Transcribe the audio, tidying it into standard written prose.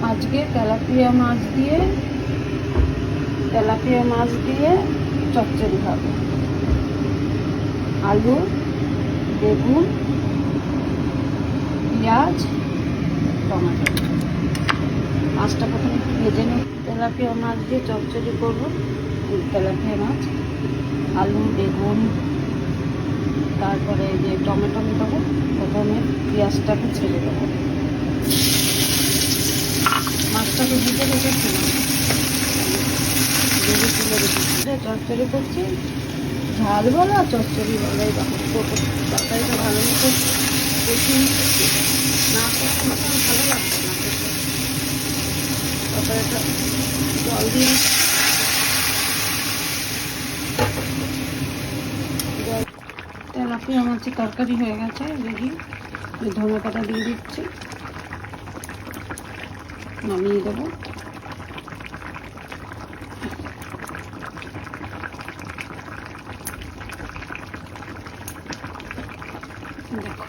আজকে তেলাপিয়া মাছ দিয়ে চচ্চড়ি খাবো। আলু, বেগুন, পেঁয়াজ, টমেটো। মাছটা প্রথমে একটু ভেজে নেব। তেলাপিয়া মাছ দিয়ে চচ্চড়ি করবো। তেলাপিয়া মাছ, আলু, বেগুন, তারপরে এই যে টমেটো দেবো। প্রথমে পেঁয়াজটাকে ছেড়ে দেবো। মাছটাকে ভিজে রেখেছিলাম, ভেজে তুলে রেখেছি। চচ্চড়ি করছি, ঝাল বলো আর চচ্চড়ি বলো, এই তরকারিটা ভালো মতো কষিয়ে নিচ্ছি। না কষানো ভালো লাগবে না, তরকারিটা জল দিয়ে তেলাপিয়া মাছের তরকারি হয়ে গেছে। দেখি ধনে পাতা দিয়ে দিচ্ছি, নামিয়ে দেবো। দেখো